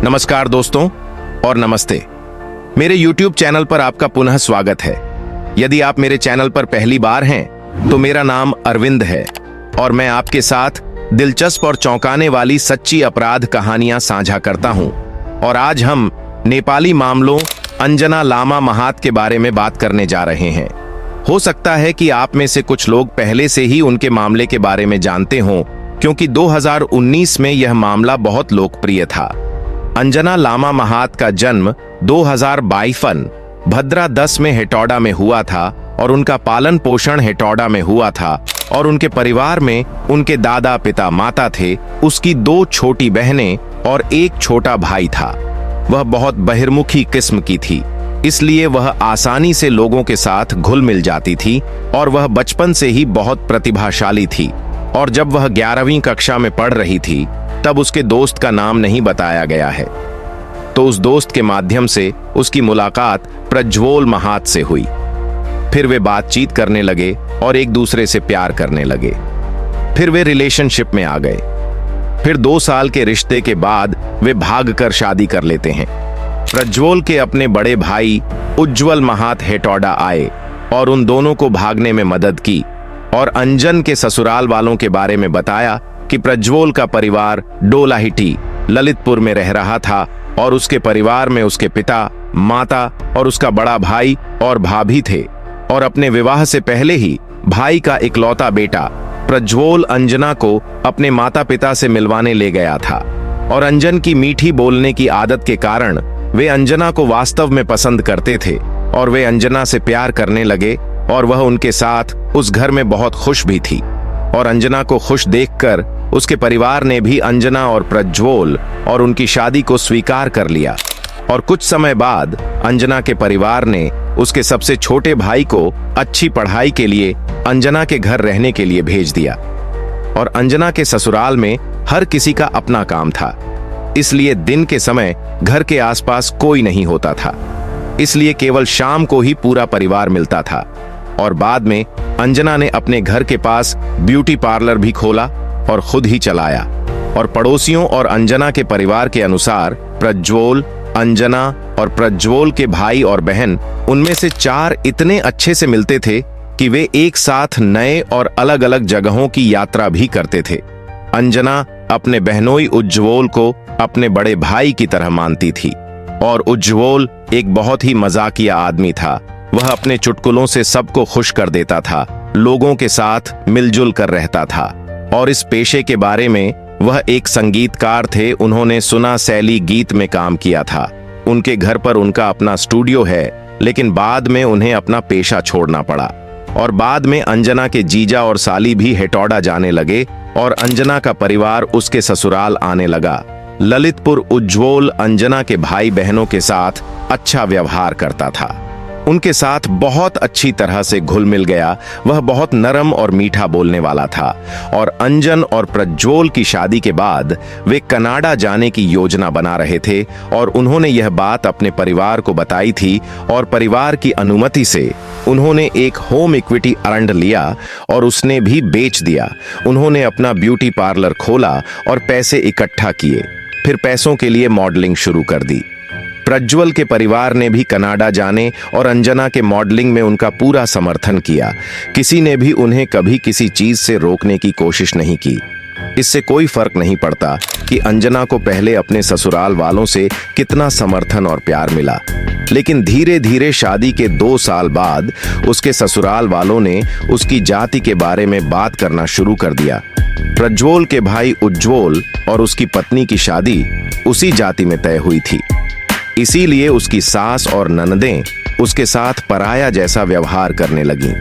नमस्कार दोस्तों और नमस्ते। मेरे YouTube चैनल पर आपका पुनः स्वागत है। यदि आप मेरे चैनल पर पहली बार हैं तो मेरा नाम अरविंद है और मैं आपके साथ दिलचस्प और चौंकाने वाली सच्ची अपराध कहानियां साझा करता हूं। और आज हम नेपाली मामलों अंजना लामा महात के बारे में बात करने जा रहे हैं। हो सकता है कि आप में से कुछ लोग पहले से ही उनके मामले के बारे में जानते हों, क्योंकि 2019 में यह मामला बहुत लोकप्रिय था। अंजना लामा महात का जन्म 2022 भद्रा 10 में हेटौड़ा में हुआ था और उनका पालन पोषण हेटौड़ा में हुआ था। और उनके परिवार में उनके दादा पिता माता थे, उसकी 2 छोटी बहनें और एक छोटा भाई था। वह बहुत बहिर्मुखी किस्म की थी, इसलिए वह आसानी से लोगों के साथ घुल मिल जाती थी और वह बचपन से ही बहुत प्रतिभाशाली थी। और जब वह 11वीं कक्षा में पढ़ रही थी तब उसके दोस्त का नाम नहीं बताया गया है, तो उस दोस्त के माध्यम से उसकी मुलाकात प्रज्वल महात से हुई। फिर वे बातचीत करने लगे और एक दूसरे से प्यार करने लगे। फिर वे रिलेशनशिप में आ गए। फिर 2 साल के रिश्ते के बाद वे भागकर शादी कर लेते हैं। प्रज्वल के अपने बड़े भाई उज्ज्वल महात हेटौड़ा आए और उन दोनों को भागने में मदद की और अंजन के ससुराल वालों के बारे में बताया कि प्रज्वल का परिवार डोलाहिटी ललितपुर में रह रहा था और उसके परिवार में उसके पिता, माता और उसका बड़ा भाई और भाभी थे। और अपने विवाह से पहले ही भाई का इकलौता बेटा प्रज्वल अंजना को अपने माता पिता से मिलवाने ले गया था। और अंजन की मीठी बोलने की आदत के कारण वे अंजना को वास्तव में पसंद करते थे और वे अंजना से प्यार करने लगे और वह उनके साथ उस घर में बहुत खुश भी थी। और अंजना को खुश देखकर उसके परिवार ने भी अंजना और प्रज्वल और उनकी शादी को स्वीकार कर लिया। और कुछ समय बाद अंजना के परिवार ने उसके सबसे छोटे भाई को अच्छी पढ़ाई के लिए अंजना के घर रहने के लिए भेज दिया। और अंजना के ससुराल में हर किसी का अपना काम था, इसलिए दिन के समय घर के आसपास कोई नहीं होता था, इसलिए केवल शाम को ही पूरा परिवार मिलता था। और बाद में अंजना ने अपने घर के पास ब्यूटी पार्लर भी खोला और खुद ही चलाया। और पड़ोसियों और अंजना के परिवार के अनुसार प्रज्वल, अंजना और प्रज्वल के भाई और बहन उनमें से 4 इतने अच्छे से मिलते थे कि वे एक साथ नए और अलग अलग जगहों की यात्रा भी करते थे। अंजना अपने बहनोई उज्ज्वल को अपने बड़े भाई की तरह मानती थी और उज्ज्वल एक बहुत ही मजाकिया आदमी था। वह अपने चुटकुलों से सबको खुश कर देता था, लोगों के साथ मिलजुल कर रहता था। और इस पेशे के बारे में वह एक संगीतकार थे, उन्होंने सुना शैली गीत में काम किया था। उनके घर पर उनका अपना स्टूडियो है, लेकिन बाद में उन्हें अपना पेशा छोड़ना पड़ा। और बाद में अंजना के जीजा और साली भी हेटौड़ा जाने लगे और अंजना का परिवार उसके ससुराल आने लगा। ललितपुर उज्ज्वल अंजना के भाई बहनों के साथ अच्छा व्यवहार करता था, उनके साथ बहुत अच्छी तरह से घुल मिल गया। वह बहुत नरम और मीठा बोलने वाला था। और अंजन और प्रज्वल की शादी के बाद वे कनाडा जाने की योजना बना रहे थे और उन्होंने यह बात अपने परिवार को बताई थी। और परिवार की अनुमति से उन्होंने एक होम इक्विटी फंड लिया और उसने भी बेच दिया। उन्होंने अपना ब्यूटी पार्लर खोला और पैसे इकट्ठा किए, फिर पैसों के लिए मॉडलिंग शुरू कर दी। प्रज्वल के परिवार ने भी कनाडा जाने और अंजना के मॉडलिंग में उनका पूरा समर्थन किया। किसी ने भी उन्हें कभी किसी चीज से रोकने की कोशिश नहीं की। इससे कोई फर्क नहीं पड़ता कि अंजना को पहले अपने ससुराल वालों से कितना समर्थन और प्यार मिला, लेकिन धीरे धीरे शादी के 2 साल बाद उसके ससुराल वालों ने उसकी जाति के बारे में बात करना शुरू कर दिया। प्रज्वल के भाई उज्ज्वल और उसकी पत्नी की शादी उसी जाति में तय हुई थी, इसीलिए उसकी सास और ननदें उसके साथ पराया जैसा व्यवहार करने लगीं।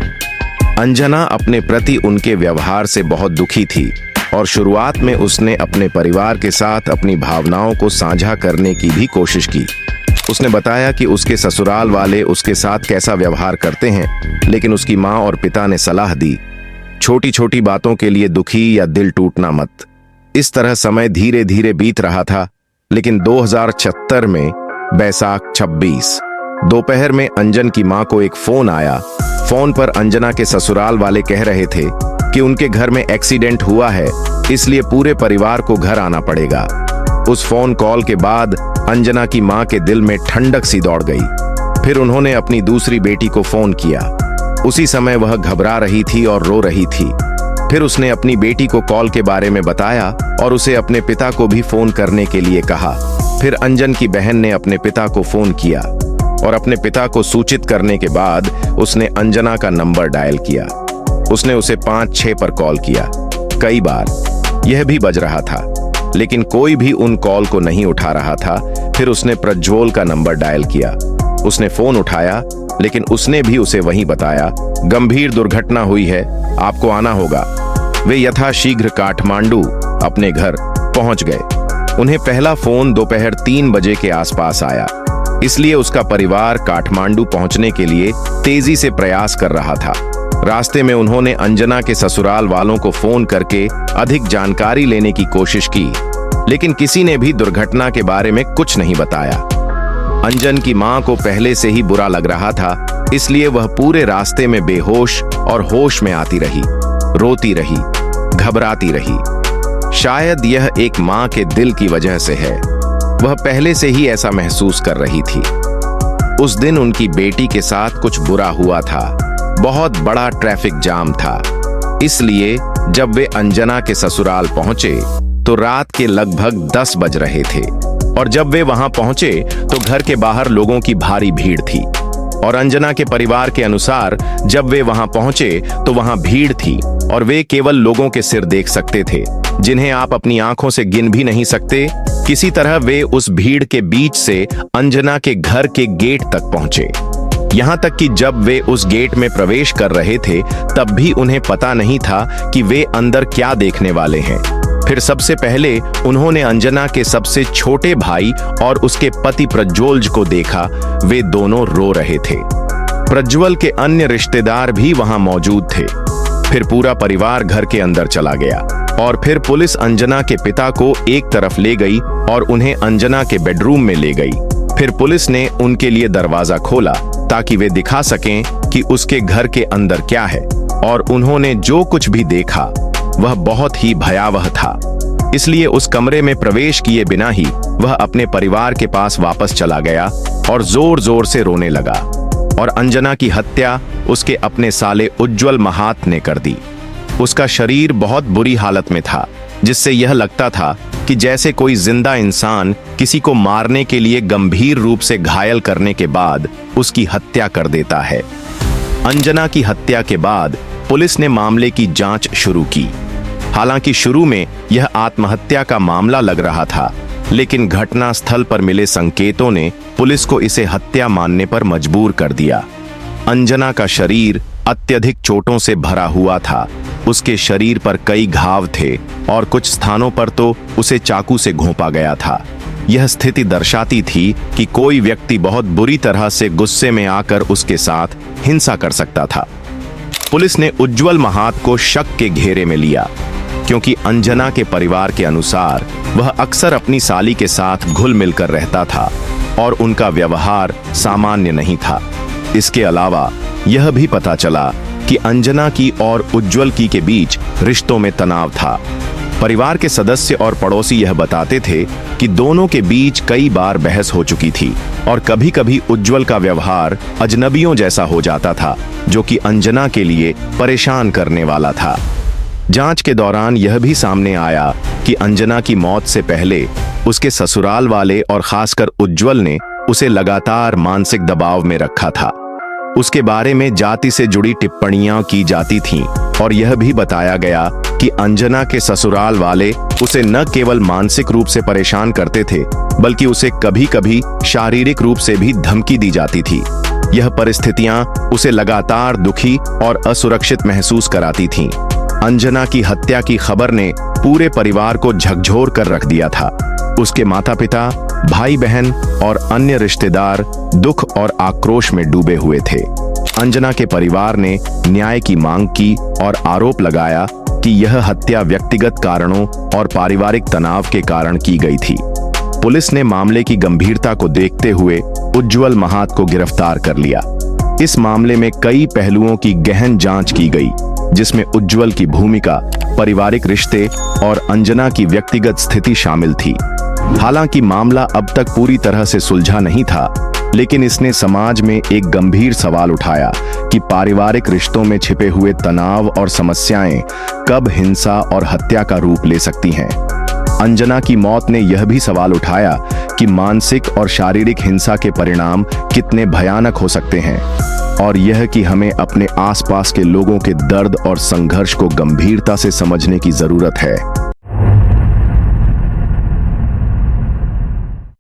अंजना अपने प्रति उनके व्यवहार से बहुत दुखी थी और शुरुआत में उसने अपने परिवार के साथ अपनी भावनाओं को साझा करने की भी कोशिश की। उसने बताया कि उसके ससुराल वाले उसके साथ कैसा व्यवहार करते हैं, लेकिन उसकी माँ और पिता ने सलाह दी, छोटी छोटी बातों के लिए दुखी या दिल टूटना मत। इस तरह समय धीरे धीरे बीत रहा था, लेकिन 2076 में बैसाख 26 दोपहर में अंजन की मां को एक फोन आया। फोन पर अंजना के ससुराल वाले कह रहे थे कि उनके घर में एक्सीडेंट हुआ है, इसलिए पूरे परिवार को घर आना पड़ेगा। उस फोन कॉल के बाद अंजना की मां के दिल में ठंडक सी दौड़ गई। फिर उन्होंने अपनी दूसरी बेटी को फोन किया। उसी समय वह घबरा रही थी और रो रही थी। फिर उसने अपनी बेटी को कॉल के बारे में बताया और उसे अपने पिता को भी फोन करने के लिए कहा। फिर अंजन की बहन ने अपने पिता को फोन किया और अपने पिता को सूचित करने के बाद उसने अंजना का नंबर डायल किया। उसने उसे 5-6 पर कॉल किया। कई बार यह भी बज रहा था, लेकिन कोई भी उन कॉल को नहीं उठा रहा था। फिर उसने प्रज्वल का नंबर डायल किया। उसने फोन उठाया, लेकिन उसने भी उसे वहीं बताया, गंभीर दुर्घटना हुई है, आपको आना होगा। वे यथाशीघ्र काठमांडू अपने घर पहुंच गए। उन्हें पहला फोन दोपहर 3 बजे के आसपास आया, इसलिए उसका परिवार काठमांडू पहुंचने के लिए तेजी से प्रयास कर रहा था। रास्ते में उन्होंने अंजना के ससुराल वालों को फोन करके अधिक जानकारी लेने की कोशिश की, लेकिन किसी ने भी दुर्घटना के बारे में कुछ नहीं बताया। अंजन की मां को पहले से ही बुरा लग रहा था, इसलिए वह पूरे रास्ते में बेहोश और होश में आती रही, रोती रही, घबराती रही। शायद यह एक मां के दिल की वजह से है। वह पहले से ही ऐसा महसूस कर रही थी। उस दिन उनकी बेटी के साथ कुछ बुरा हुआ था। बहुत बड़ा ट्रैफिक जाम था, इसलिए जब वे अंजना के ससुराल पहुंचे तो रात के लगभग 10 बज रहे थे। और जब वे वहां पहुंचे तो घर के बाहर लोगों की भारी भीड़ थी। और अंजना के परिवार के अनुसार जब वे वहां पहुंचे तो वहां भीड़ थी और वे केवल लोगों के सिर देख सकते थे, जिन्हें आप अपनी आंखों से गिन भी नहीं सकते। किसी तरह वे उस भीड़ के बीच से अंजना के घर के गेट तक पहुंचे। यहां तक कि जब वे उस गेट में प्रवेश कर रहे थे तब भी उन्हें पता नहीं था कि वे अंदर क्या देखने वाले हैं। फिर सबसे पहले उन्होंने अंजना के सबसे छोटे भाई और उसके पति प्रज्वल को देखा। वे दोनों रो रहे थे। प्रज्वल के अन्य रिश्तेदार भी वहां मौजूद थे। फिर पूरा परिवार घर के अंदर चला गया और फिर पुलिस अंजना के पिता को एक तरफ ले गई और उन्हें अंजना के बेडरूम में ले गई। फिर पुलिस ने उनके लिए दरवाजा खोला ताकि वे दिखा सकें कि उसके घर के अंदर क्या है। और उन्होंने जो कुछ भी देखा वह बहुत ही भयावह था, इसलिए उस कमरे में प्रवेश किए बिना ही वह अपने परिवार के पास वापस चला गया और जोर जोर से रोने लगा। और अंजना की हत्या उसके अपने साले उज्जवल महात ने कर दी। उसका शरीर बहुत बुरी हालत में था, जिससे यह लगता था कि जैसे कोई जिंदा इंसान किसी को मारने के लिए गंभीर रूप से घायल करने के बाद उसकी हत्या कर देता है। अंजना की हत्या के बाद पुलिस ने मामले की जांच शुरू की। हालांकि शुरू में यह आत्महत्या का मामला लग रहा था, लेकिन घटना स्थल पर मिले संकेतों ने पुलिस को इसे हत्या मानने पर मजबूर कर दिया। अंजना का शरीर अत्यधिक चोटों से भरा हुआ था। उसके शरीर पर कई घाव थे और कुछ स्थानों पर तो उसे चाकू से घोंपा गया था। यह स्थिति दर्शाती थी कि कोई व्यक्ति बहुत बुरी तरह से गुस्से में आकर उसके साथ हिंसा कर सकता था। पुलिस ने उज्जवल महात को शक के घेरे में लिया, क्योंकि अंजना के परिवार के अनुसार वह अक्सर अपनी साली के साथ घुल मिलकर रहता था और उनका व्यवहार सामान्य नहीं था। इसके अलावा यह भी पता चला कि अंजना की और उज्जवल की के बीच रिश्तों में तनाव था। परिवार के सदस्य और पड़ोसी यह बताते थे कि दोनों के बीच कई बार बहस हो चुकी थी और कभी-कभी उज्जवल का व्यवहार अजनबियों जैसा हो जाता था, जो कि अंजना के लिए परेशान करने वाला था। जांच के दौरान यह भी सामने आया कि अंजना की मौत से पहले उसके ससुराल वाले और खासकर उज्जवल ने उसे लगातार मानसिक दबाव में रखा था। उसके बारे में जाति से जुड़ी टिप्पणियां की जाती थीं और यह भी बताया गया कि अंजना के ससुराल वाले उसे न केवल मानसिक रूप से परेशान करते थे, बल्कि उसे कभी-कभी शारीरिक रूप से भी धमकी दी जाती थी। यह परिस्थितियां उसे लगातार दुखी और असुरक्षित महसूस कराती थीं। अंजना की हत्या की खबर ने पूरे परिवार को झकझोर कर रख दिया था। उसके माता-पिता, भाई बहन और अन्य रिश्तेदार दुख और आक्रोश में डूबे हुए थे। अंजना के परिवार ने न्याय की मांग की और आरोप लगाया कि यह हत्या व्यक्तिगत कारणों और पारिवारिक तनाव के कारण की गई थी। पुलिस ने मामले की गंभीरता को देखते हुए उज्जवल महात को गिरफ्तार कर लिया। इस मामले में कई पहलुओं की गहन जांच की गई, जिसमें उज्जवल की भूमिका, पारिवारिक रिश्ते और अंजना की व्यक्तिगत स्थिति शामिल थी। हालांकि मामला अब तक पूरी तरह से सुलझा नहीं था, लेकिन इसने समाज में एक गंभीर सवाल उठाया कि पारिवारिक रिश्तों में छिपे हुए तनाव और समस्याएं कब हिंसा और हत्या का रूप ले सकती हैं। अंजना की मौत ने यह भी सवाल उठाया कि मानसिक और शारीरिक हिंसा के परिणाम कितने भयानक हो सकते हैं, और यह कि हमें अपने आसपास के लोगों के दर्द और संघर्ष को गंभीरता से समझने की जरूरत है।